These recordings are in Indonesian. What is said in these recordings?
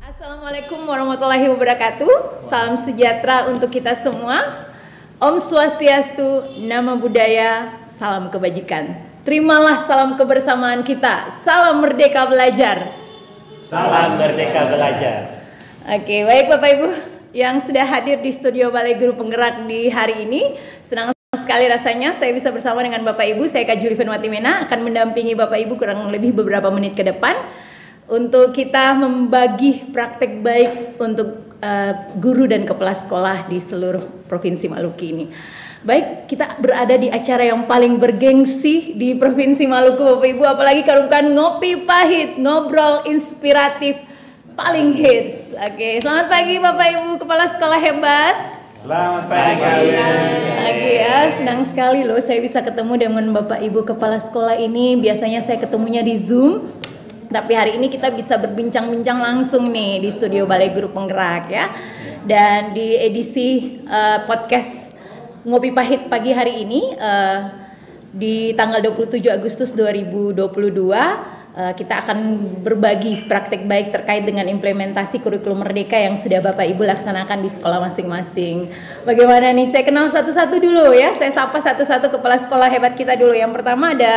Assalamualaikum warahmatullahi wabarakatuh. Salam sejahtera untuk kita semua. Om Swastiastu, Namo Buddhaya, salam kebajikan. Terimalah salam kebersamaan kita. Salam merdeka belajar. Salam merdeka belajar. Oke, baik Bapak Ibu yang sudah hadir di studio Balai Guru Penggerak di hari ini. Senang sekali rasanya saya bisa bersama dengan Bapak Ibu. Saya Kak Juliven Watimena akan mendampingi Bapak Ibu kurang lebih beberapa menit ke depan untuk kita membagi praktek baik untuk guru dan kepala sekolah di seluruh Provinsi Maluku ini. Baik, kita berada di acara yang paling bergengsi di Provinsi Maluku Bapak Ibu, apalagi kalau bukan Ngopi Pahit, ngobrol inspiratif paling hits. Oke, selamat pagi Bapak Ibu kepala sekolah hebat. Selamat pagi. Pagi ya, senang sekali loh saya bisa ketemu dengan Bapak Ibu kepala sekolah ini. Biasanya saya ketemunya di Zoom, tapi hari ini kita bisa berbincang-bincang langsung nih di studio Balai Guru Penggerak ya. Dan di edisi podcast Ngopi Pahit pagi hari ini di tanggal 27 Agustus 2022 kita akan berbagi praktek baik terkait dengan implementasi kurikulum merdeka yang sudah Bapak Ibu laksanakan di sekolah masing-masing. Bagaimana nih? Saya kenal satu-satu dulu ya. Saya sapa satu-satu kepala sekolah hebat kita dulu. Yang pertama ada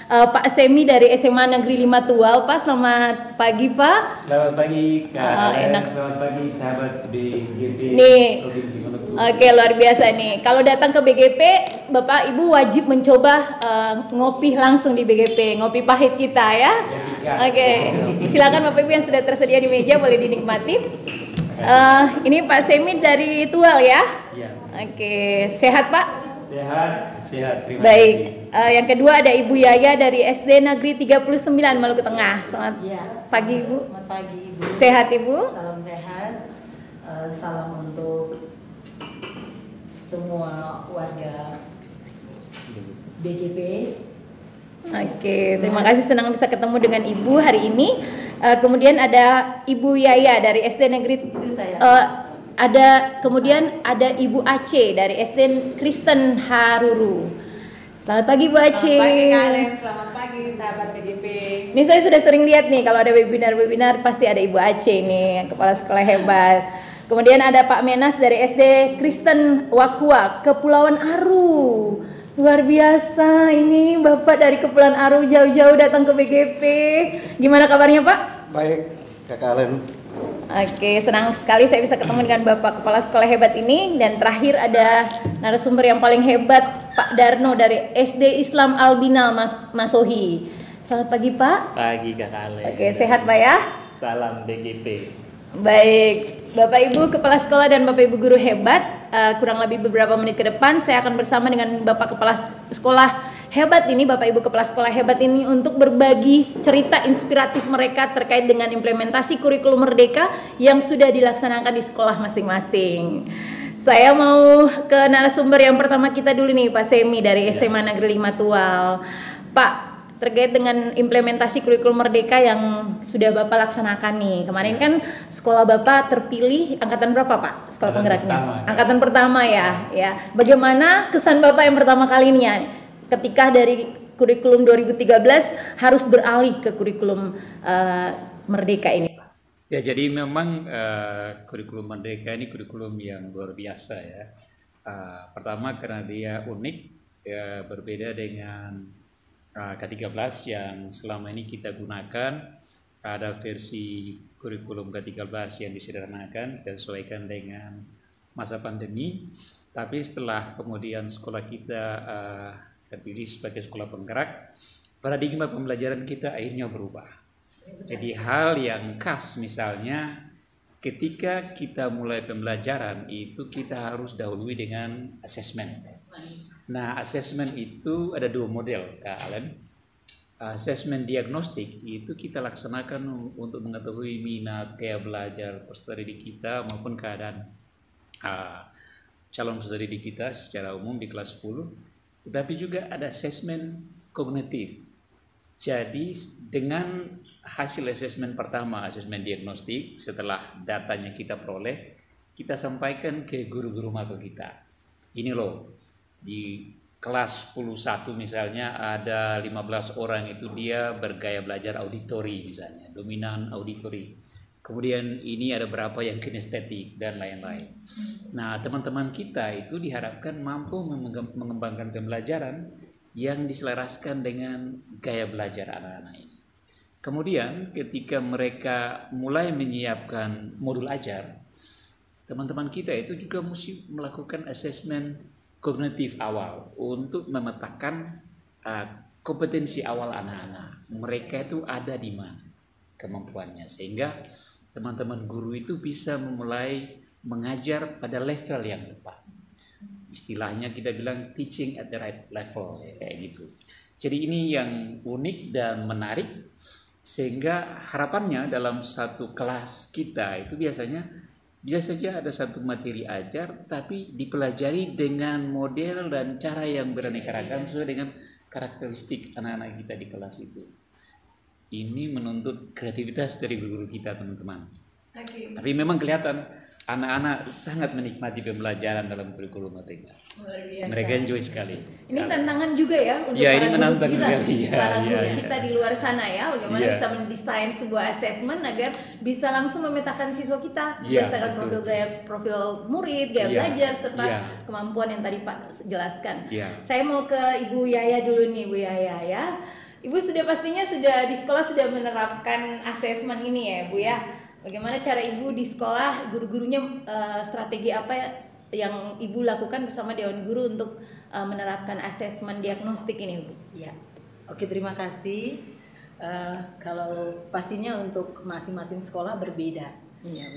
Pak Semi dari SMA Negeri 5 Tual. Pak, selamat pagi Pak. Selamat pagi Kak. Enak. Selamat pagi sahabat BGP Nih. Provinsi Maluku. Oke, luar biasa nih. Kalau datang ke BGP, Bapak Ibu wajib mencoba ngopi langsung di BGP, ngopi pahit kita ya. Oke, silakan Bapak Ibu yang sudah tersedia di meja boleh dinikmati. Ini Pak Semi dari Tual ya. Iya. Oke, sehat Pak? Sehat. Terima Baik. kasih. Yang kedua ada Ibu Yaya dari SD Negeri 39 Maluku Tengah. Selamat pagi Ibu. Selamat pagi Ibu. Sehat Ibu? Salam sehat. Salam untuk semua warga BGP. Oke, terima kasih, senang bisa ketemu dengan Ibu hari ini. Kemudian ada Ibu Yaya dari SD Negeri Itu saya. Kemudian ada Ibu Aceh dari SD Kristen Haruru. Selamat pagi Bu Aceh. Selamat pagi kalian, selamat pagi sahabat BGP. Ini saya sudah sering lihat nih kalau ada webinar pasti ada Ibu Aceh nih, kepala sekolah hebat. Kemudian ada Pak Menas dari SD Kristen Wakua, Kepulauan Aru. Luar biasa, ini Bapak dari Kepulauan Aru jauh-jauh datang ke BGP. Gimana kabarnya Pak? Baik, Kakak Alen. Oke, senang sekali saya bisa ketemu dengan Bapak Kepala Sekolah hebat ini. Dan terakhir ada narasumber yang paling hebat, Pak Darno dari SD Islam Albinal Masohi. Selamat pagi Pak. Pagi Kak Ale. Oke, sehat Pak ya? Salam BGP. Baik, Bapak Ibu Kepala Sekolah dan Bapak Ibu Guru hebat, kurang lebih beberapa menit ke depan saya akan bersama dengan Bapak Kepala Sekolah hebat ini, Bapak Ibu Kepala Sekolah hebat ini untuk berbagi cerita inspiratif mereka terkait dengan implementasi kurikulum merdeka yang sudah dilaksanakan di sekolah masing-masing. Saya mau ke narasumber yang pertama kita dulu nih, Pak Semi dari SMA Negeri 5 Tual. Pak, terkait dengan implementasi kurikulum merdeka yang sudah Bapak laksanakan nih. Kemarin kan sekolah Bapak terpilih angkatan berapa Pak? Sekolah penggeraknya? Angkatan pertama ya. Bagaimana kesan Bapak yang pertama kalinya ketika dari kurikulum 2013 harus beralih ke kurikulum Merdeka ini? Ya, jadi memang kurikulum Merdeka ini kurikulum yang luar biasa ya. Pertama karena dia unik, ya, berbeda dengan K13 yang selama ini kita gunakan. Ada versi kurikulum K13 yang disederhanakan, disesuaikan dengan masa pandemi. Tapi setelah kemudian sekolah kita terpilih sebagai sekolah penggerak, paradigma pembelajaran kita akhirnya berubah. Jadi hal yang khas misalnya ketika kita mulai pembelajaran itu kita harus dahului dengan asesmen. Nah, asesmen itu ada dua model, Kak Alen. Asesmen diagnostik itu kita laksanakan untuk mengetahui minat, gaya belajar peserta didik kita maupun keadaan calon peserta didik kita secara umum di kelas 10. Tetapi juga ada asesmen kognitif. Jadi dengan hasil asesmen pertama, asesmen diagnostik, setelah datanya kita peroleh, kita sampaikan ke guru-guru makro kita. Ini loh, di kelas 10-1 misalnya ada 15 orang itu dia bergaya belajar auditori misalnya, dominan auditori. Kemudian ini ada berapa yang kinestetik dan lain-lain. Nah, teman-teman kita itu diharapkan mampu mengembangkan pembelajaran yang diselaraskan dengan gaya belajar anak-anak ini. Kemudian ketika mereka mulai menyiapkan modul ajar, teman-teman kita itu juga mesti melakukan asesmen kognitif awal untuk memetakan kompetensi awal anak-anak. Mereka itu ada di mana kemampuannya, sehingga teman-teman guru itu bisa memulai mengajar pada level yang tepat. Istilahnya kita bilang teaching at the right level, ya, kayak gitu. Jadi ini yang unik dan menarik, sehingga harapannya dalam satu kelas kita itu biasanya bisa saja ada satu materi ajar tapi dipelajari dengan model dan cara yang beraneka ragam sesuai dengan karakteristik anak-anak kita di kelas itu. Ini menuntut kreativitas dari guru-guru kita, teman-teman. Tapi memang kelihatan anak-anak sangat menikmati pembelajaran dalam kurikulum Merdeka. Mereka enjoy sekali. Ini tantangan juga ya untuk ya, para ini menantang guru kita, sekali. para guru kita di luar sana ya, bagaimana bisa mendesain sebuah asesmen agar bisa langsung memetakan siswa kita berdasarkan profil gaya, profil murid, gaya belajar serta kemampuan yang tadi Pak jelaskan. Saya mau ke Ibu Yaya dulu nih, Bu Yaya ya. Ibu pastinya sudah di sekolah sudah menerapkan asesmen ini ya, Bu ya. Bagaimana cara Ibu di sekolah, guru-gurunya strategi apa yang Ibu lakukan bersama Dewan Guru untuk menerapkan asesmen diagnostik ini, Bu? Ya, oke, terima kasih. Kalau pastinya untuk masing-masing sekolah berbeda,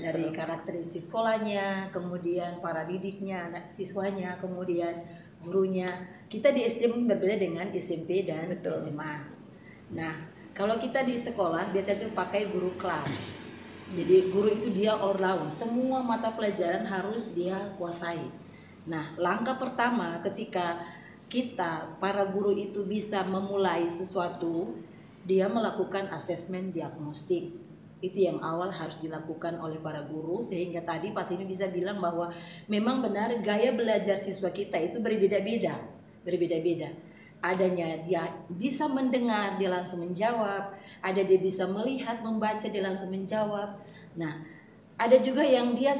dari karakteristik sekolahnya, kemudian para didiknya, anak siswanya, kemudian gurunya. Kita di SD mungkin berbeda dengan SMP dan SMA. Nah, kalau kita di sekolah biasanya itu pakai guru kelas. Jadi guru itu dia all round, semua mata pelajaran harus dia kuasai. Nah, langkah pertama ketika kita para guru itu bisa memulai sesuatu, dia melakukan asesmen diagnostik. Itu yang awal harus dilakukan oleh para guru, sehingga tadi Pak Sini bisa bilang bahwa memang benar gaya belajar siswa kita itu berbeda-beda. Adanya dia bisa mendengar, dia langsung menjawab. Ada dia bisa melihat, membaca, dia langsung menjawab. Nah, ada juga yang dia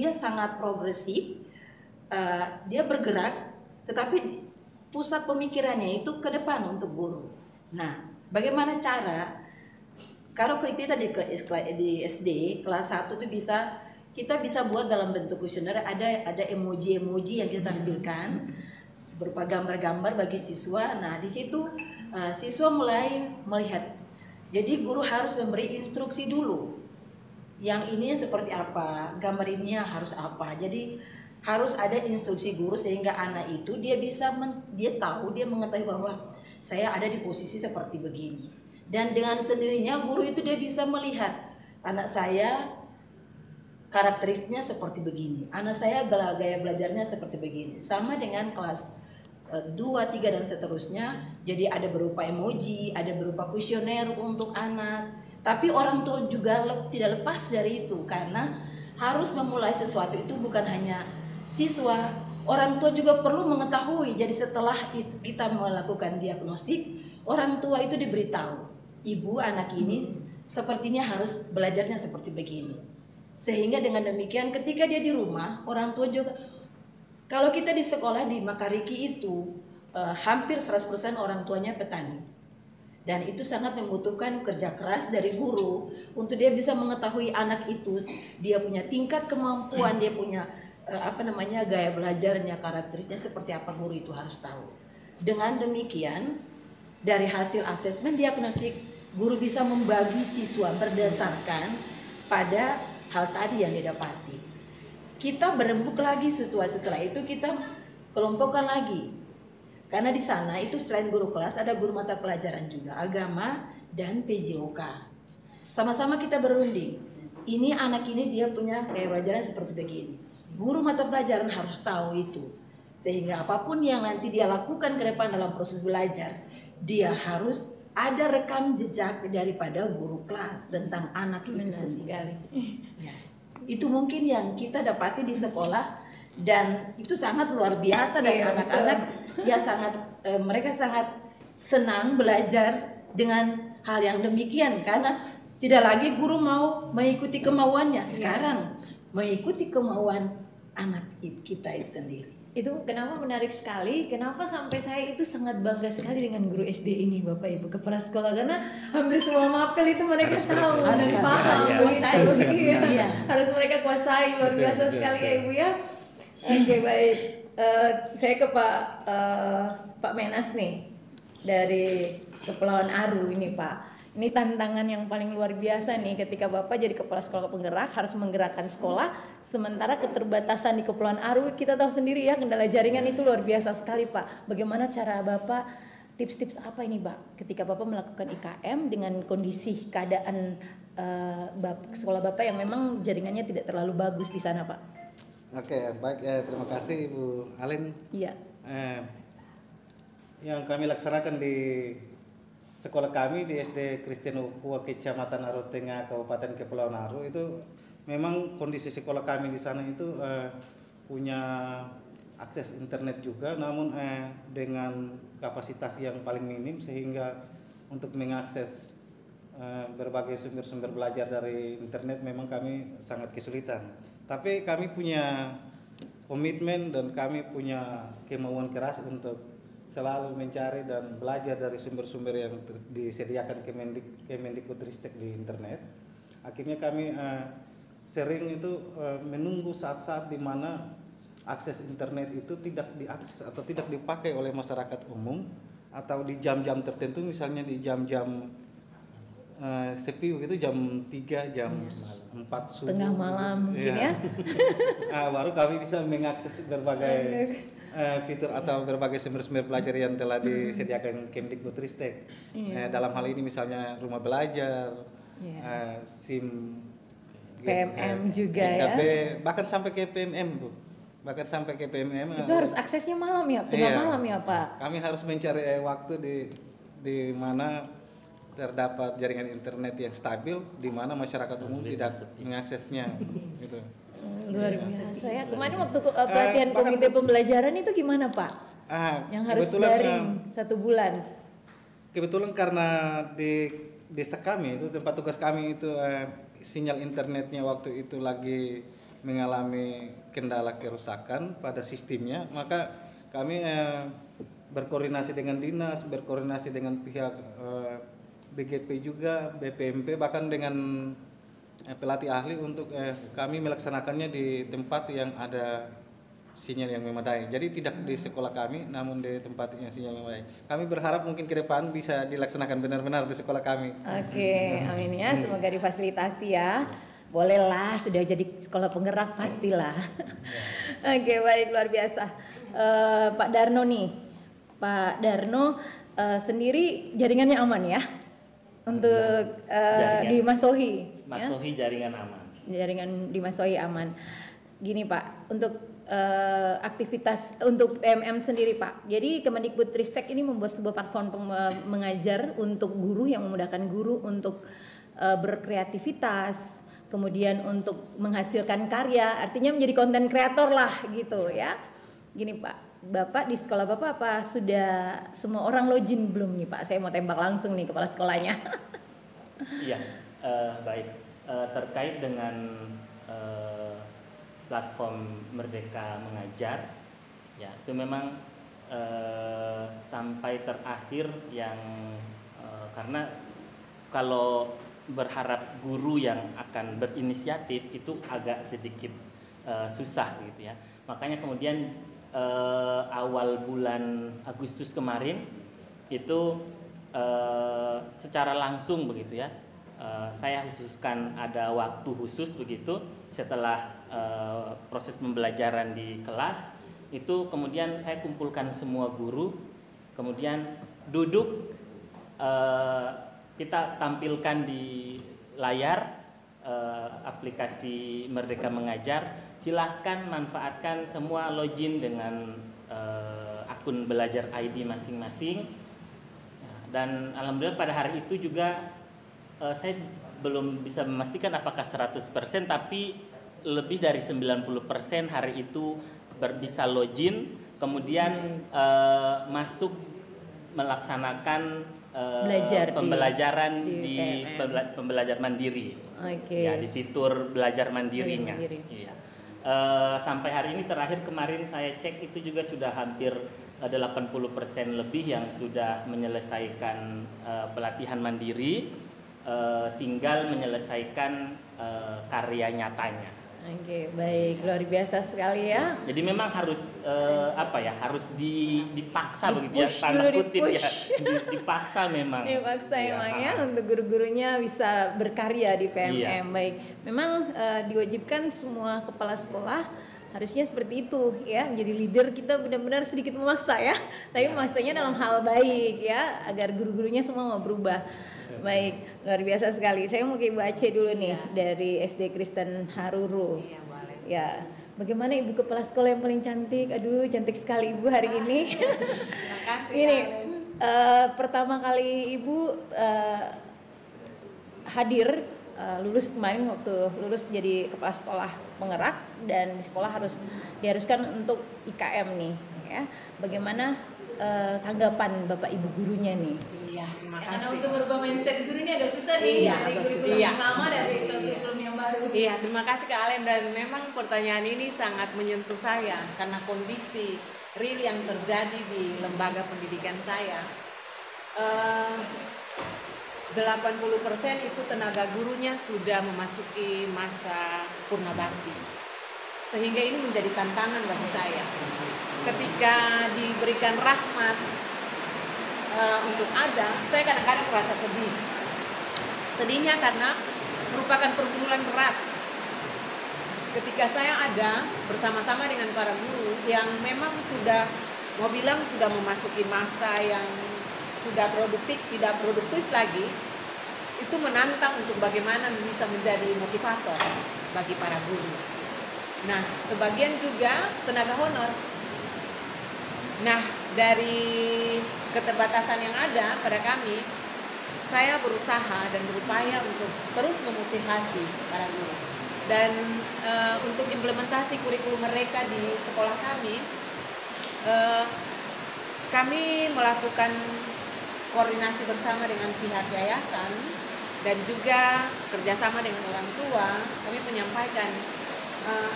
sangat progresif, dia bergerak, tetapi pusat pemikirannya itu ke depan untuk guru. Nah, bagaimana cara? Kalau kita di SD kelas 1 itu kita bisa buat dalam bentuk kuesioner, ada emoji-emoji yang kita tampilkan berupa gambar-gambar bagi siswa. Nah, di situ siswa mulai melihat. Jadi guru harus memberi instruksi dulu. Yang ini seperti apa, gambar ini harus apa. Jadi harus ada instruksi guru sehingga anak itu dia mengetahui bahwa saya ada di posisi seperti begini. Dan dengan sendirinya guru itu dia bisa melihat anak saya karakteristiknya seperti begini, anak saya gaya belajarnya seperti begini. Sama dengan kelas 2, 3 dan seterusnya. Jadi ada berupa emoji, ada berupa kuesioner untuk anak. Tapi orang tua juga tidak lepas dari itu, karena harus memulai sesuatu itu bukan hanya siswa, Orang tua juga perlu mengetahui. Jadi setelah kita melakukan diagnostik, orang tua itu diberitahu, ibu anak ini sepertinya harus belajarnya seperti begini. Sehingga dengan demikian ketika dia di rumah, orang tua juga, kalau kita di sekolah di Makariki itu hampir 100% orang tuanya petani. Dan itu sangat membutuhkan kerja keras dari guru untuk dia bisa mengetahui anak itu, dia punya tingkat kemampuan, dia punya gaya belajarnya, karakteristiknya seperti apa, guru itu harus tahu. Dengan demikian, dari hasil asesmen diagnostik, guru bisa membagi siswa berdasarkan pada hal tadi yang didapati. Kita berembuk lagi setelah itu kita kelompokkan lagi. Karena di sana itu selain guru kelas ada guru mata pelajaran juga, agama dan PJOK. Sama-sama kita berunding. Ini anak ini dia punya gaya belajaran seperti begini. Guru mata pelajaran harus tahu itu. Sehingga apapun yang nanti dia lakukan ke depan dalam proses belajar, dia harus ada rekam jejak daripada guru kelas tentang anak itu sendiri. Ya. Itu mungkin yang kita dapati di sekolah dan itu sangat luar biasa dan anak-anak ya sangat mereka sangat senang belajar dengan hal yang demikian karena tidak lagi guru mau mengikuti kemauannya, sekarang mengikuti kemauan anak kita itu sendiri. Itu kenapa menarik sekali, kenapa sampai saya itu sangat bangga sekali dengan guru SD ini Bapak Ibu kepala sekolah, karena hampir semua mapel itu mereka tahu dan paham, harus mereka kuasai, luar biasa sekali ya Ibu ya. Oke, baik, saya ke Pak Menas nih dari Kepulauan Aru ini Pak. Ini tantangan yang paling luar biasa nih ketika Bapak jadi kepala sekolah penggerak harus menggerakkan sekolah, sementara keterbatasan di Kepulauan Aru kita tahu sendiri ya, kendala jaringan itu luar biasa sekali Pak. Bagaimana cara Bapak, tips-tips apa ini Pak ketika Bapak melakukan IKM dengan kondisi keadaan sekolah Bapak yang memang jaringannya tidak terlalu bagus di sana Pak? Oke, baik, terima kasih Ibu Alen. Iya. Yang kami laksanakan di sekolah kami di SD Kristen Ukua Kecamatan Aru Tengah Kabupaten Kepulauan Aru itu memang kondisi sekolah kami di sana itu punya akses internet juga, namun dengan kapasitas yang paling minim sehingga untuk mengakses berbagai sumber-sumber belajar dari internet memang kami sangat kesulitan. Tapi kami punya komitmen dan kami punya kemauan keras untuk selalu mencari dan belajar dari sumber-sumber yang disediakan Kemendikbudristek di internet. Akhirnya kami sering itu menunggu saat-saat di mana akses internet itu tidak diakses atau tidak dipakai oleh masyarakat umum, atau di jam-jam tertentu, misalnya di jam-jam sepi begitu, jam 3, jam 4 subuh, tengah malam mungkin ya. Baru kami bisa mengakses berbagai fitur atau berbagai sumber-sumber belajar yang telah disediakan Kemdikbudristek. Dalam hal ini misalnya rumah belajar, SIM, PMM juga GKB, ya. bahkan sampai ke PMM Bu. Bahkan sampai ke PMM. Itu harus aksesnya malam ya, tengah malam ya Pak. Kami harus mencari waktu di mana terdapat jaringan internet yang stabil, di mana masyarakat umum tidak mengaksesnya gitu. Luar biasa ya. Kemarin waktu pelatihan komite pembelajaran itu gimana Pak? Yang harus daring 1 bulan. Kebetulan karena di desa kami itu, tempat tugas kami itu sinyal internetnya waktu itu lagi mengalami kendala kerusakan pada sistemnya, maka kami berkoordinasi dengan dinas, berkoordinasi dengan pihak BGP juga, BPMP, bahkan dengan pelatih ahli untuk kami melaksanakannya di tempat yang ada sinyal yang memadai. Jadi tidak di sekolah kami, namun di tempat yang sinyal memadai. Kami berharap mungkin ke depan bisa dilaksanakan benar-benar di sekolah kami. Oke, amin ya. Semoga difasilitasi ya. Bolehlah, sudah jadi sekolah penggerak pastilah. Oke, baik, luar biasa. Pak Darno nih, Pak Darno sendiri jaringannya aman ya? Untuk di Mas Sohi, Mas Sohi jaringan aman. Jaringan di Mas Sohi aman. Gini Pak, untuk aktivitas untuk PMM sendiri Pak. Jadi Kemendikbudristek ini membuat sebuah platform mengajar untuk guru yang memudahkan guru untuk berkreativitas, kemudian untuk menghasilkan karya, artinya menjadi konten kreator lah gitu ya. gini Pak, Bapak di sekolah Bapak apa sudah semua orang login belum nih Pak? Saya mau tembak langsung nih kepala sekolahnya. Iya, baik. Terkait dengan platform Merdeka Mengajar, ya itu memang sampai terakhir yang karena kalau berharap guru yang akan berinisiatif itu agak sedikit susah gitu ya. Makanya kemudian awal bulan Agustus kemarin itu secara langsung begitu ya, saya khususkan ada waktu khusus begitu setelah proses pembelajaran di kelas itu, kemudian saya kumpulkan semua guru, kemudian duduk, kita tampilkan di layar aplikasi Merdeka Mengajar. Silahkan manfaatkan semua, login dengan akun belajar ID masing-masing. Dan alhamdulillah pada hari itu juga saya belum bisa memastikan apakah 100%, tapi lebih dari 90% hari itu bisa login, kemudian masuk melaksanakan pembelajaran di pembelajaran mandiri. Ya, di fitur belajar mandirinya. Iya. Sampai hari ini terakhir kemarin saya cek itu juga sudah hampir 80% lebih yang sudah menyelesaikan pelatihan mandiri, tinggal menyelesaikan karya nyatanya. Oke, baik, luar biasa sekali ya. Jadi memang harus harus dipaksa begitu ya, tanda kutip ya, dipaksa memang. Dipaksa emang ya untuk guru-gurunya bisa berkarya di PMM. Iya. Baik, memang diwajibkan semua kepala sekolah harusnya seperti itu ya, menjadi leader. Kita benar-benar sedikit memaksa ya, tapi memaksanya dalam hal baik ya, agar guru-gurunya semua mau berubah. Baik, luar biasa sekali. Saya mau ke Ibu Aceh dulu nih, dari SD Kristen Haruru. Iya, boleh. Ya, bagaimana Ibu kepala sekolah yang paling cantik? Aduh, cantik sekali Ibu hari ini. Terima kasih. Ini pertama kali Ibu hadir lulus kemarin, waktu lulus jadi kepala sekolah penggerak, dan di sekolah diharuskan untuk IKM nih ya. Bagaimana tanggapan Bapak Ibu gurunya nih? Iya, terima kasih. Karena untuk merubah mindset guru ini agak susah nih. Iya, agak susah. Iya. Lama dari kurikulum yang baru. Iya, terima kasih Kak Alen, dan memang pertanyaan ini sangat menyentuh saya karena kondisi real yang terjadi di lembaga pendidikan saya. 80% itu tenaga gurunya sudah memasuki masa purna bakti. Sehingga ini menjadi tantangan bagi saya. Ketika diberikan rahmat untuk ada, saya kadang-kadang merasa sedih. Sedihnya karena merupakan pergumulan berat. Ketika saya ada bersama-sama dengan para guru yang memang sudah, mau bilang sudah memasuki masa yang sudah produktif, tidak produktif lagi, itu menantang untuk bagaimana bisa menjadi motivator bagi para guru. Nah, sebagian juga tenaga honor. Nah, dari keterbatasan yang ada pada kami, saya berusaha dan berupaya untuk terus memotivasi para guru. Dan untuk implementasi kurikulum mereka di sekolah kami melakukan koordinasi bersama dengan pihak yayasan dan juga kerjasama dengan orang tua. Kami menyampaikan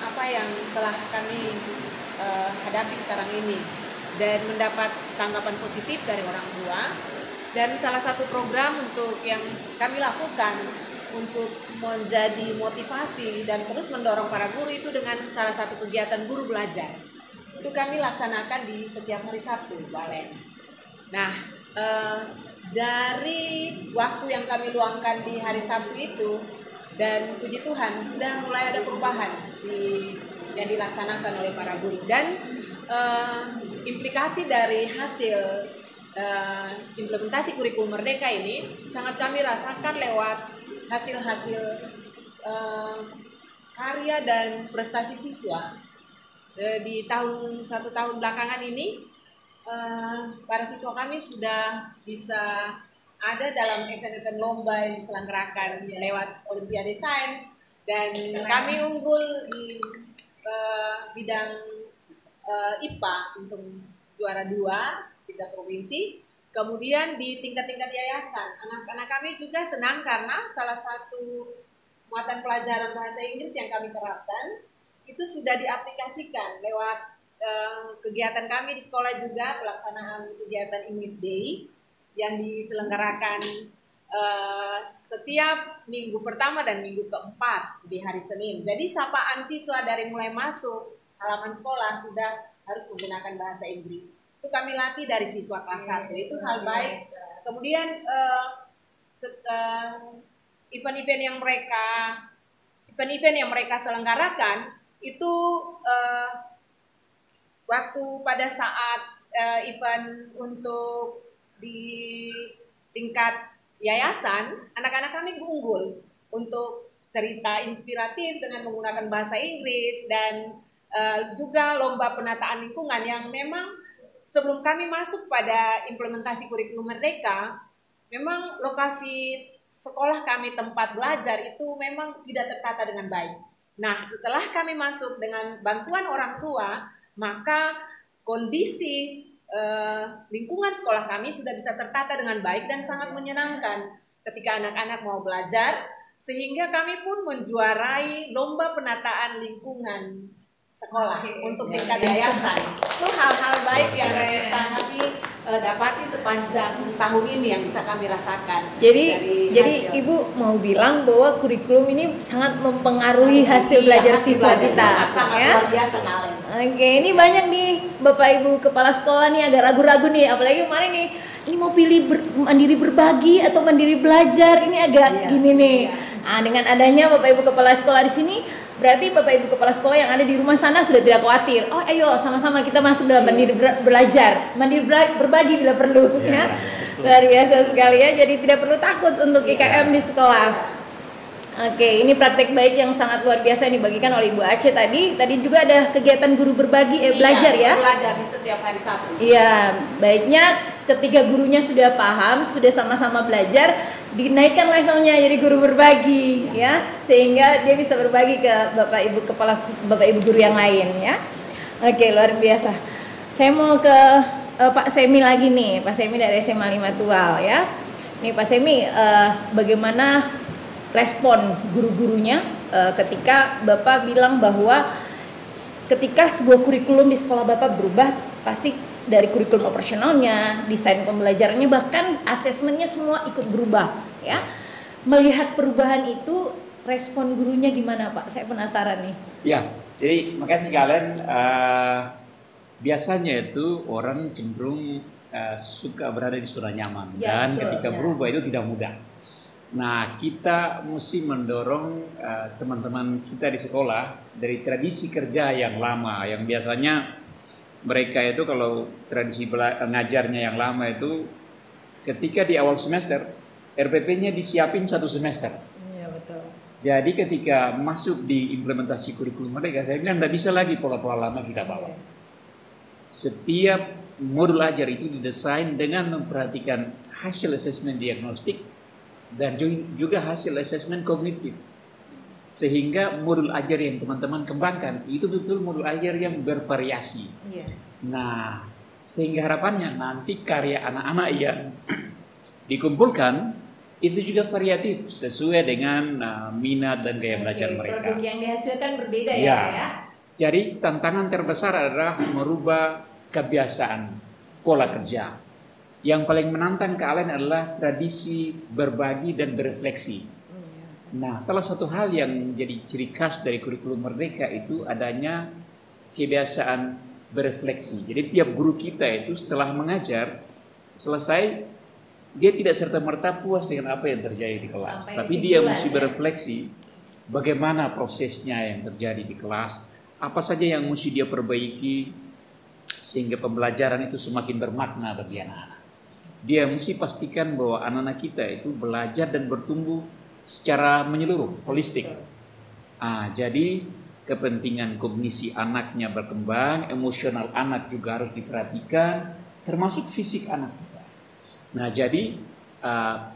apa yang telah kami hadapi sekarang ini, dan mendapat tanggapan positif dari orang tua. Dan salah satu program untuk yang kami lakukan untuk menjadi motivasi dan terus mendorong para guru itu dengan salah satu kegiatan guru belajar. Itu kami laksanakan di setiap hari Sabtu, Balen. Nah, dari waktu yang kami luangkan di hari Sabtu itu, dan puji Tuhan sudah mulai ada perubahan yang dilaksanakan oleh para guru. Dan implikasi dari hasil implementasi kurikulum Merdeka ini sangat kami rasakan lewat hasil-hasil karya dan prestasi siswa. Di satu tahun belakangan ini, para siswa kami sudah bisa ada dalam event-event lomba yang diselenggarakan lewat Olimpiade Sains, dan kami unggul di bidang IPA untuk juara 2 tingkat provinsi. Kemudian di tingkat-tingkat yayasan, anak-anak kami juga senang karena salah satu muatan pelajaran bahasa Inggris yang kami terapkan itu sudah diaplikasikan lewat kegiatan kami di sekolah juga, pelaksanaan kegiatan English Day yang diselenggarakan setiap minggu pertama dan minggu keempat di hari Senin. Jadi sapaan siswa dari mulai masuk halaman sekolah sudah harus menggunakan bahasa Inggris. Itu kami latih dari siswa kelas 1. Itu hal baik. Kemudian event-event yang mereka selenggarakan itu waktu pada saat event untuk di tingkat yayasan, anak-anak kami unggul untuk cerita inspiratif dengan menggunakan bahasa Inggris dan juga lomba penataan lingkungan yang memang sebelum kami masuk pada implementasi kurikulum merdeka, memang lokasi sekolah kami tempat belajar itu memang tidak tertata dengan baik. Nah, setelah kami masuk dengan bantuan orang tua, maka kondisi lingkungan sekolah kami sudah bisa tertata dengan baik dan sangat menyenangkan ketika anak-anak mau belajar, sehingga kami pun menjuarai lomba penataan lingkungan sekolah untuk tingkat yayasan. Itu hal-hal baik yang bisa kami dapati sepanjang tahun ini yang bisa kami rasakan. Jadi Ibu mau bilang bahwa kurikulum ini sangat mempengaruhi hasil belajar siswa kita, sangat luar biasa, Kalen. Oke, ini banyak nih Bapak Ibu kepala sekolah nih agak ragu-ragu nih, apalagi kemarin nih, ini mau pilih mandiri berbagi atau mandiri belajar, ini agak gini nih. Nah, dengan adanya Bapak Ibu kepala sekolah di sini, berarti Bapak Ibu kepala sekolah yang ada di rumah sana sudah tidak khawatir. Oh, ayo sama-sama kita masuk dalam mandiri belajar, mandiri berbagi bila perlu, ya. Luar biasa sekali ya. Jadi tidak perlu takut untuk IKM di sekolah. Oke, ini praktek baik yang sangat luar biasa yang dibagikan oleh Ibu Aceh tadi. Tadi juga ada kegiatan guru berbagi belajar ya. Belajar di setiap hari Sabtu. Iya, baiknya ketika gurunya sudah paham, sudah sama-sama belajar, dinaikkan levelnya jadi guru berbagi ya, sehingga dia bisa berbagi ke Bapak Ibu guru yang lain ya. Oke, luar biasa. Saya mau ke Pak Semi lagi nih, Pak Semi dari SMA 5 Tual ya. Nih Pak Semi, bagaimana respon guru-gurunya ketika Bapak bilang bahwa ketika sebuah kurikulum di sekolah Bapak berubah, pasti dari kurikulum operasionalnya, desain pembelajarannya, bahkan asesmennya semua ikut berubah ya. Melihat perubahan itu, respon gurunya gimana Pak? Saya penasaran nih. Ya, jadi makasih kalian. Biasanya itu orang cenderung suka berada di zona nyaman Ya, dan betul, ketika ya. berubah itu tidak mudah. Nah, kita mesti mendorong teman-teman kita di sekolah dari tradisi kerja yang lama, yang biasanya mereka itu kalau tradisi ngajarnya yang lama itu ketika di awal semester RPP-nya disiapin 1 semester. Iya betul. Jadi ketika masuk di implementasi kurikulum mereka, saya bilang tidak bisa lagi pola-pola lama kita bawa. Setiap modul ajar itu didesain dengan memperhatikan hasil asesmen diagnostik dan juga hasil asesmen kognitif, sehingga modul ajar yang teman-teman kembangkan itu betul modul ajar yang bervariasi. Nah, sehingga harapannya nanti karya anak-anak yang dikumpulkan itu juga variatif sesuai dengan minat dan gaya belajar mereka. Produk yang dihasilkan berbeda Ya. ya. Jadi tantangan terbesar adalah merubah kebiasaan pola kerja. Yang paling menantang ke kalian adalah tradisi berbagi dan berefleksi. Nah, salah satu hal yang jadi ciri khas dari kurikulum Merdeka itu adanya kebiasaan berefleksi. Jadi tiap guru kita itu setelah mengajar, selesai, dia tidak serta-merta puas dengan apa yang terjadi di kelas. Tapi dia mesti berefleksi bagaimana prosesnya yang terjadi di kelas, apa saja yang mesti dia perbaiki, sehingga pembelajaran itu semakin bermakna bagi anak-anak. Dia mesti pastikan bahwa anak-anak kita itu belajar dan bertumbuh secara menyeluruh, holistik. Jadi kepentingan kognisi anaknya berkembang, emosional anak juga harus diperhatikan, termasuk fisik anak kita. Nah, jadi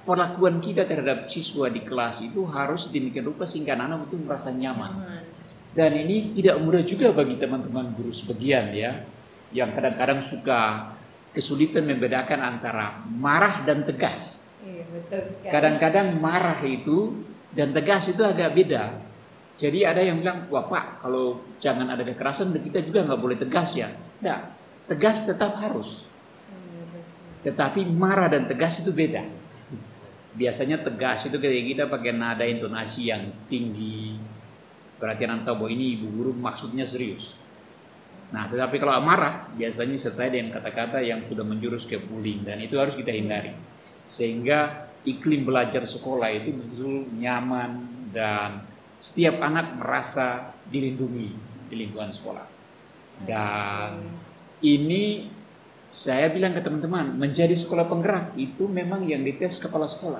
perlakuan kita terhadap siswa di kelas itu harus demikian rupa sehingga anak-anak itu merasa nyaman. Dan ini tidak mudah juga bagi teman-teman guru sebagian ya, yang kadang-kadang suka kesulitan membedakan antara marah dan tegas. Iya, betul sekali. Kadang-kadang marah itu dan tegas itu agak beda. Jadi ada yang bilang, wah Pak, kalau jangan ada kekerasan, kita juga nggak boleh tegas ya. Tidak, tegas tetap harus. Tetapi marah dan tegas itu beda. Biasanya tegas itu ketika kita pakai nada intonasi yang tinggi, berarti anak tahu bahwa ini ibu guru maksudnya serius. Nah, tetapi kalau marah biasanya sertai dengan kata-kata yang sudah menjurus ke bullying, dan itu harus kita hindari. Sehingga iklim belajar sekolah itu betul nyaman dan setiap anak merasa dilindungi di lingkungan sekolah. Dan ini saya bilang ke teman-teman, menjadi sekolah penggerak itu memang yang dites kepala sekolah,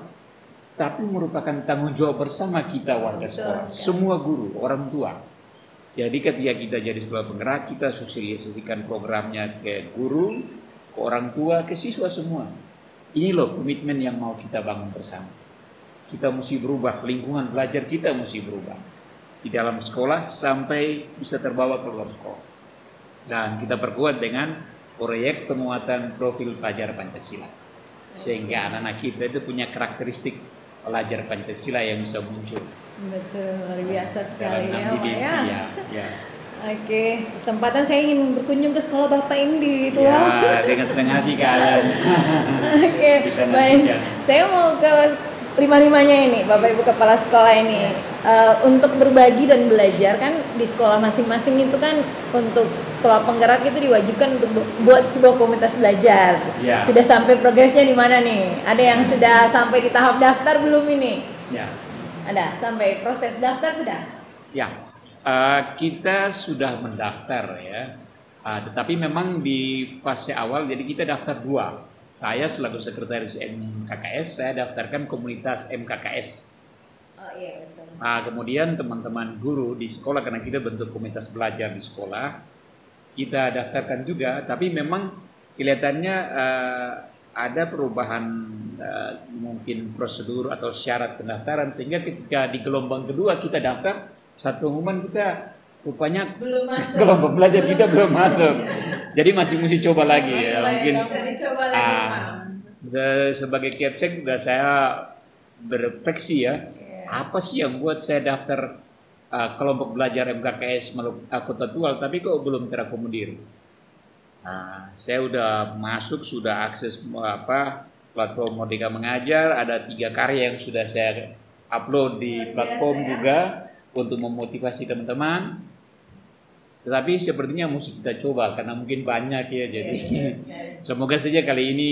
tapi merupakan tanggung jawab bersama kita warga sekolah, semua guru, orang tua. Jadi ketika kita jadi sekolah penggerak, kita sosialisasikan programnya ke guru, ke orang tua, ke siswa semua. Ini loh komitmen yang mau kita bangun bersama. Kita mesti berubah, lingkungan belajar kita mesti berubah. Di dalam sekolah sampai bisa terbawa ke luar sekolah. Dan kita perkuat dengan proyek penguatan profil pelajar Pancasila. Sehingga anak-anak kita itu punya karakteristik pelajar Pancasila yang bisa muncul. Betul, luar biasa sekali ya, dimensi, Pak ya. Oke, kesempatan saya ingin berkunjung ke sekolah Bapak ini di Tual. Ya, dengan senang hati kalian. Oke, baik. Saya mau ke lima-limanya ini, Bapak Ibu Kepala Sekolah ini. Untuk berbagi dan belajar kan di sekolah masing-masing itu kan untuk sekolah penggerak itu diwajibkan untuk buat sebuah komunitas belajar. Ya. Sudah sampai progresnya di mana nih? Ada yang sudah sampai di tahap daftar belum ini? Ya. Ada, sampai proses daftar sudah? Ya, kita sudah mendaftar ya. Tetapi memang di fase awal, jadi kita daftar 2. Saya selaku sekretaris MKKS, saya daftarkan komunitas MKKS. Oh iya, betul. Kemudian teman-teman guru di sekolah, karena kita bentuk komunitas belajar di sekolah, kita daftarkan juga. Tapi memang kelihatannya ada perubahan mungkin prosedur atau syarat pendaftaran, sehingga ketika di gelombang kedua kita daftar, saat pengumuman kita rupanya Belum masuk. gelombang belajar kita belum masuk. Jadi masih mesti coba lagi ya. Mungkin dicoba lagi, Pak. sebagai Kepsek sudah saya berefleksi ya. Apa sih yang buat saya daftar kelompok belajar MKKS Kota Tual tapi kok belum terakomodir? Saya udah masuk, sudah akses platform Merdeka Mengajar, ada 3 karya yang sudah saya upload di platform juga untuk memotivasi teman-teman. Tetapi sepertinya mesti kita coba karena mungkin banyak ya, jadi semoga saja kali ini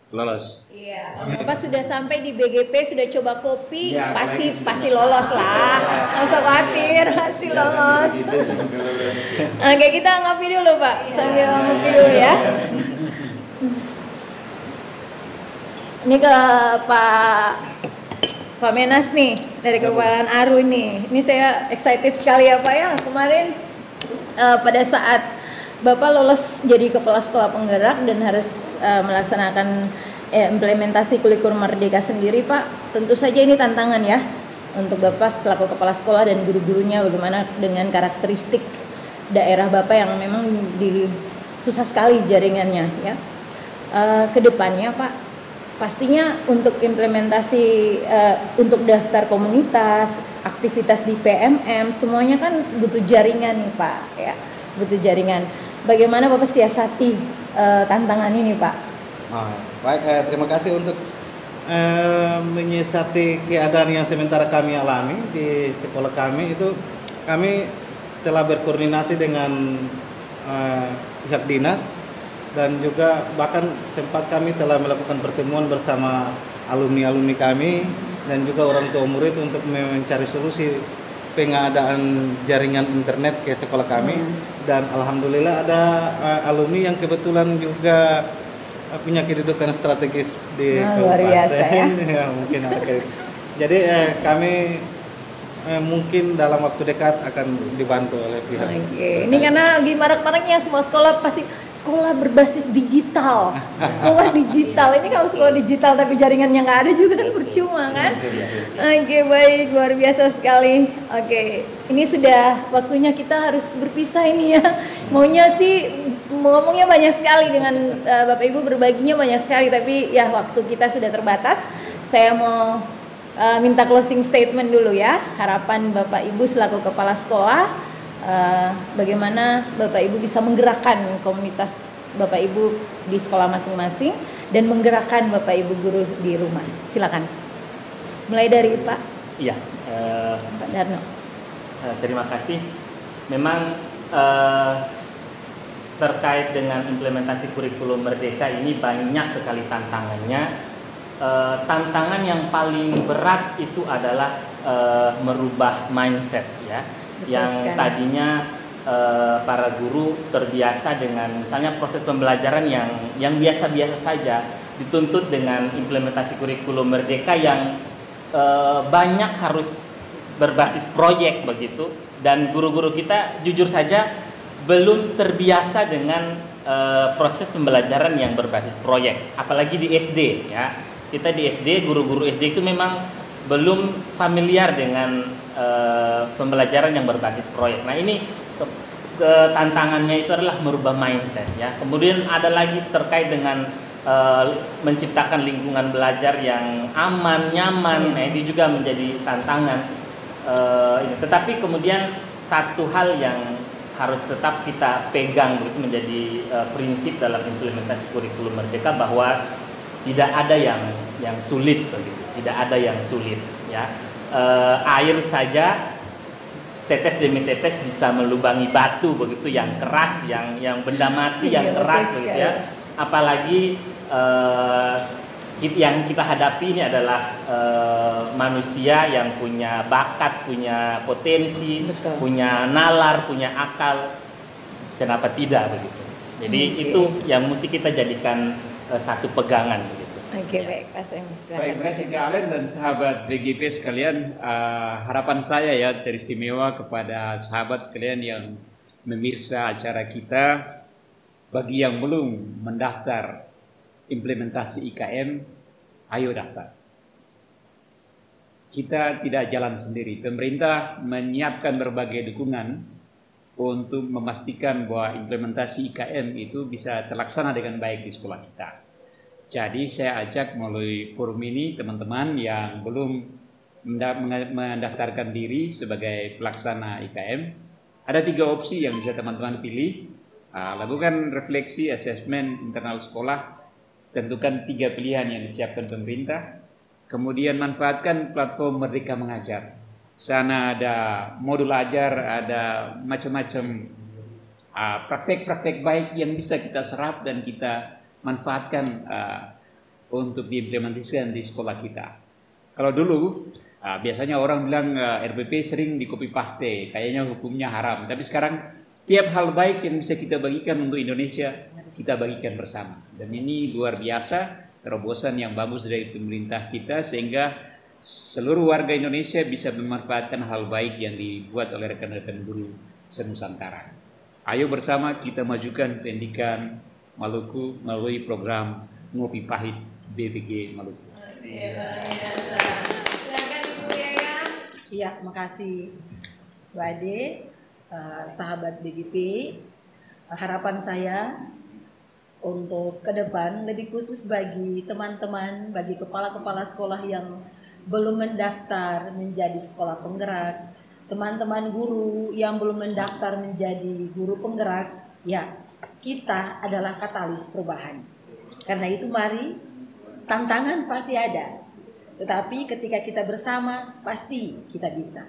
lolos. Iya, Bapak sudah sampai di BGP, sudah coba kopi, Ya, pasti lolos lah. Nggak usah khawatir, pasti lolos. Oke, kita ngopi dulu Pak, sambil ngopi dulu ya. Ini ke Pak Menas nih, dari Kepulauan Aru nih. Ini saya excited sekali ya Pak ya, kemarin pada saat Bapak lolos jadi kepala sekolah penggerak dan harus melaksanakan implementasi kurikulum Merdeka sendiri Pak, tentu saja ini tantangan ya untuk Bapak selaku kepala sekolah dan guru-gurunya, bagaimana dengan karakteristik daerah Bapak yang memang susah sekali jaringannya ya. Kedepannya Pak, pastinya untuk implementasi untuk daftar komunitas, aktivitas di PMM, semuanya kan butuh jaringan nih Pak ya, butuh jaringan. Bagaimana Bapak siasati tantangan ini Pak? Baik, terima kasih untuk menyiasati keadaan yang sementara kami alami di sekolah kami. Itu kami telah berkoordinasi dengan pihak dinas dan juga bahkan sempat kami telah melakukan pertemuan bersama alumni-alumni kami dan juga orang tua murid untuk mencari solusi pengadaan jaringan internet ke sekolah kami. Dan alhamdulillah ada alumni yang kebetulan juga punya kedudukan strategis di luar biasa ya. Ya, mungkin jadi kami mungkin dalam waktu dekat akan dibantu oleh pihak. Oke. Ini karena lagi marak-maraknya semua sekolah pasti sekolah berbasis digital, sekolah digital. Ini kalau sekolah digital tapi jaringannya nggak ada juga kan percuma kan? Oke, baik, luar biasa sekali. Oke, ini sudah waktunya kita harus berpisah ini ya. Maunya sih ngomongnya banyak sekali dengan Bapak Ibu, berbaginya banyak sekali, tapi ya waktu kita sudah terbatas. Saya mau minta closing statement dulu ya. Harapan Bapak Ibu selaku kepala sekolah, bagaimana Bapak Ibu bisa menggerakkan komunitas Bapak Ibu di sekolah masing-masing dan menggerakkan Bapak Ibu guru di rumah. Silakan. Mulai dari Pak. Iya. Pak Darno. Terima kasih. Memang terkait dengan implementasi kurikulum Merdeka ini banyak sekali tantangannya. Tantangan yang paling berat itu adalah merubah mindset ya. Yang tadinya para guru terbiasa dengan misalnya proses pembelajaran yang biasa-biasa saja, dituntut dengan implementasi kurikulum Merdeka yang banyak harus berbasis proyek begitu, dan guru-guru kita jujur saja belum terbiasa dengan proses pembelajaran yang berbasis proyek, apalagi di SD ya. Kita di SD, guru-guru SD itu memang belum familiar dengan pembelajaran yang berbasis proyek. Nah ini tantangannya itu adalah merubah mindset ya. Kemudian ada lagi terkait dengan menciptakan lingkungan belajar yang aman, nyaman. Nah ini juga menjadi tantangan. Tetapi kemudian satu hal yang harus tetap kita pegang begitu menjadi prinsip dalam implementasi kurikulum Merdeka, bahwa tidak ada yang sulit begitu, tidak ada yang sulit ya. Air saja tetes demi tetes bisa melubangi batu begitu, yang keras, yang benda mati yang keras begitu ya. Apalagi yang kita hadapi ini adalah manusia yang punya bakat, punya potensi, punya nalar, punya akal. Kenapa tidak begitu? Jadi itu yang mesti kita jadikan satu pegangan begitu. Oke, baik, Pak Sam. Baik, terima kasih kalian dan sahabat BGP sekalian. Harapan saya ya teristimewa kepada sahabat sekalian yang memirsa acara kita. Bagi yang belum mendaftar implementasi IKM, ayo daftar. Kita tidak jalan sendiri. Pemerintah menyiapkan berbagai dukungan untuk memastikan bahwa implementasi IKM itu bisa terlaksana dengan baik di sekolah kita. Jadi saya ajak melalui forum ini teman-teman yang belum mendaftarkan diri sebagai pelaksana IKM. Ada 3 opsi yang bisa teman-teman pilih. Lakukan refleksi asesmen internal sekolah, tentukan 3 pilihan yang disiapkan pemerintah. Kemudian manfaatkan platform Merdeka Mengajar. Sana ada modul ajar, ada macam-macam praktek-praktek baik yang bisa kita serap dan kita manfaatkan untuk diimplementasikan di sekolah kita. Kalau dulu biasanya orang bilang RPP sering di copy paste, kayaknya hukumnya haram. Tapi sekarang setiap hal baik yang bisa kita bagikan untuk Indonesia, kita bagikan bersama. Dan ini luar biasa, terobosan yang bagus dari pemerintah kita, sehingga seluruh warga Indonesia bisa memanfaatkan hal baik yang dibuat oleh rekan-rekan guru se-Nusantara. Ayo bersama kita majukan pendidikan Maluku melalui program Ngopi Pahit BPG Maluku. Iya, makasih Bu Ade, sahabat BGP. Harapan saya untuk ke depan, lebih khusus bagi teman-teman, bagi kepala-kepala sekolah yang belum mendaftar menjadi sekolah penggerak, teman-teman guru yang belum mendaftar menjadi guru penggerak, ya kita adalah katalis perubahan. Karena itu mari, tantangan pasti ada, tetapi ketika kita bersama pasti kita bisa.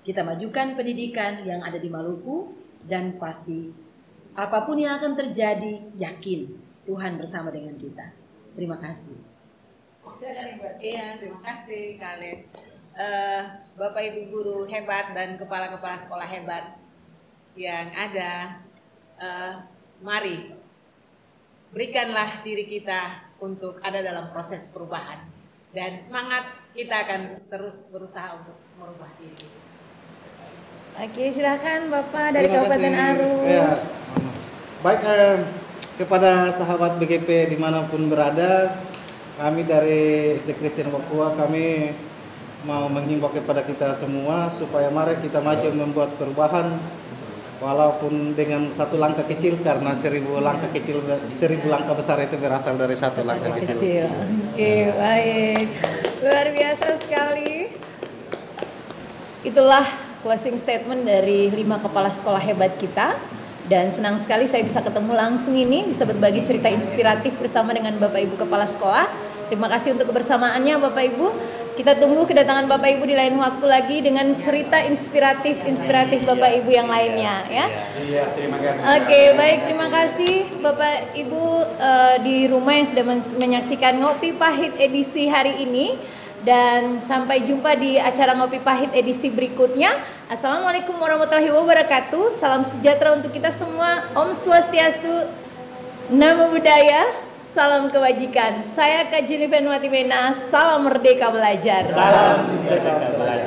Kita majukan pendidikan yang ada di Maluku, dan pasti apapun yang akan terjadi, yakin Tuhan bersama dengan kita. Terima kasih. Iya, terima kasih Khaled. Bapak Ibu guru hebat dan kepala-kepala sekolah hebat yang ada, mari berikanlah diri kita untuk ada dalam proses perubahan, dan semangat, kita akan terus berusaha untuk merubah diri. Oke, silakan Bapak dari Kabupaten Aru. Ya. Baik, kepada sahabat BGP dimanapun berada, kami dari SD Kristen Papua kami mau menghimbau kepada kita semua supaya mari kita maju membuat perubahan walaupun dengan satu langkah kecil, karena 1000 langkah kecil, 1000 langkah besar itu berasal dari satu langkah kecil. Oke, baik. Luar biasa sekali. Itulah closing statement dari 5 kepala sekolah hebat kita. Dan senang sekali saya bisa ketemu langsung ini, bisa berbagi cerita inspiratif bersama dengan Bapak Ibu Kepala Sekolah. Terima kasih untuk kebersamaannya Bapak Ibu. Kita tunggu kedatangan Bapak Ibu di lain waktu lagi dengan cerita inspiratif Bapak Ibu yang lainnya ya. Iya, terima kasih. Oke, baik, terima kasih Bapak Ibu di rumah yang sudah menyaksikan Ngopi Pahit edisi hari ini. Dan sampai jumpa di acara Ngopi Pahit edisi berikutnya. Assalamualaikum warahmatullahi wabarakatuh. Salam sejahtera untuk kita semua. Om Swastiastu, Namo Buddhaya, salam kebajikan. Saya Kak Jennifer Nuwati Mena. Salam Merdeka Belajar. Salam Merdeka Belajar.